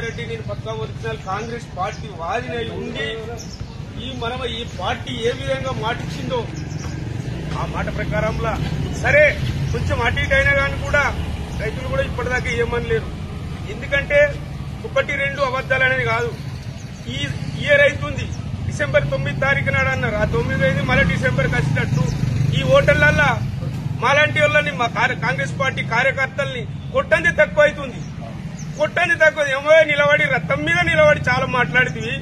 రెడ్డి నేను పక్కా original Congress party వాదినై ఉండి ఈ పార్టీ ఏ విధంగా మాటిచ్చిందో ఆ మాట ప్రకారంలా సరే కొంచెం అటు ఇటు అయినా కానీ కూడా రైతులు కూడా ఇప్పటిదాకా ఏమనలేరు. ఎందుకంటే 1-2 అబద్దాలు అనేది కాదు. ఈ ఇయర్ అవుతుంది డిసెంబర్ 9 తారీఖు నాడు అన్నారు. ఆ 9 అయింది మళ్ళీ డిసెంబర్కి వచ్చినట్టు ఈ ఓటర్లల్లా మాలాంటి వాళ్ళని మా కాంగ్రెస్ పార్టీ కార్యకర్తల్ని కొట్టంది తక్కువ అవుతుంది. కొట్టంది తక్కువ ఏమో నిలబడి రథం మీద నిలబడి చాలా మాట్లాడుతుంది.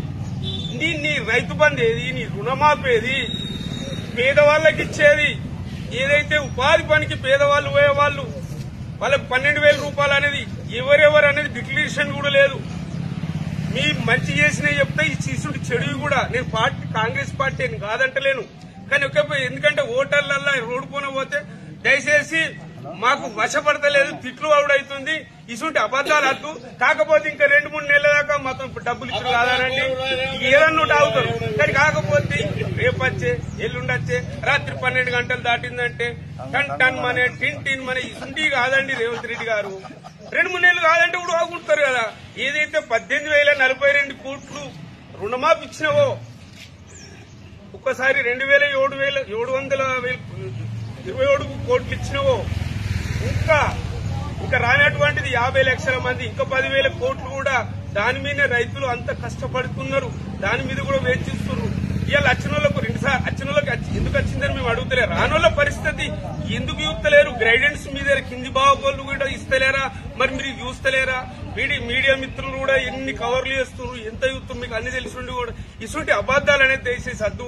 నీ రైతు బంధు ఏది, నీ రుణమాపేది, పేదవాళ్ళకి ఇచ్చేది ఏదైతే ఉపాధి పనికి పేదవాళ్ళు పోయేవాళ్ళు వాళ్ళకి 12,000 రూపాయలు అనేది ఎవరెవరు అనేది డిక్లరేషన్ కూడా లేదు. మీ మంచి చేసినవి చెప్తే ఈ తీసుండి చెడువి కూడా నేను కాంగ్రెస్ పార్టీ అని కాదంటలేను. కానీ ఎందుకంటే ఓటర్లల్లా రోడ్డు పోన పోతే దయచేసి మాకు వశపడతలేదు, తిట్లు అవుడవుతుంది. ఇసుంటి అబద్దాలు అద్దు. కాకపోతే ఇంకా 2-3 నెలల దాకా మొత్తం డబ్బులు ఇచ్చిన కాదానండి ఏదన్నా అవుతారు. కానీ కాకపోతే రేపచ్చే ఎల్లుండొచ్చే రాత్రి 12 గంటలు దాటిందంటే టన్ మనే టిన్ మనే ఇసుంటి కాదండి. రేవంత్ రెడ్డి గారు 2-3 నెలలు కాదంటే కూడా ఆగుంటారు కదా. ఏదైతే 18,042 కోట్లు రుణమాఫీ ఇచ్చినావో ఒక్కసారి 2,727 కోట్లు ఇచ్చినావో ఇంకా రానటువంటిది 50 లక్షల మంది ఇంకా 10,000 కోట్లు కూడా దాని మీదనే రైతులు అంత కష్టపడుతున్నారు. దాని మీద కూడా వేచి చూస్తున్నారు. ఇవాళ వచ్చిన వాళ్ళకు 2 సార్లు వచ్చిన వాళ్ళకి ఎందుకు వచ్చిందని మేము అడుగుతలేరు. రానోళ్ళ పరిస్థితి ఎందుకు చూస్తలేరు? గైడెన్స్ మీద కింది బాగోళ్ళు కూడా ఇస్తలేరా? మరి మీరు చూస్తలేరా? మీడియా మిత్రులు కూడా ఎన్ని కవర్లు చేస్తున్నారు, ఎంత చూస్తున్నారు మీకు అన్ని తెలిసి కూడా ఇటువంటి అబద్దాలు అనేది దయచేసి అద్దు.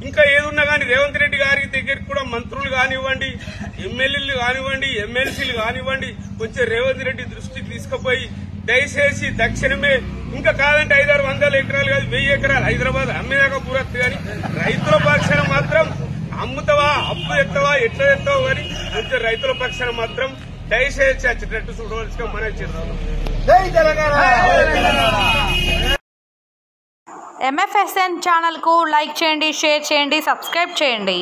ఇంకా ఏదున్నా కానీ రేవంత్ రెడ్డి గారి దగ్గరికి కూడా మంత్రులు కానివ్వండి, ఎమ్మెల్యేలు కానివ్వండి, ఎమ్మెల్సీలు కానివ్వండి కొంచెం రేవంత్ రెడ్డి దృష్టికి తీసుకుపోయి దయచేసి తక్షణమే ఇంకా కాదంటే 500-600 ఎకరాలు కాదు 1000 ఎకరాలు హైదరాబాద్ అమ్మేదాకా పూరత్తు. కానీ రైతుల పక్షాన మాత్రం అమ్ముతావా, అప్పు ఎత్తావా, ఎట్లా ఎత్తావు కానీ కొంచెం రైతుల పక్షాన మాత్రం దయచేసి వచ్చేటట్టు చూడవలసిగా మనం చేస్తున్నాం. MFSN ఛానల్ కు లైక్ చేయండి, షేర్ చేయండి, సబ్స్క్రైబ్ చేయండి.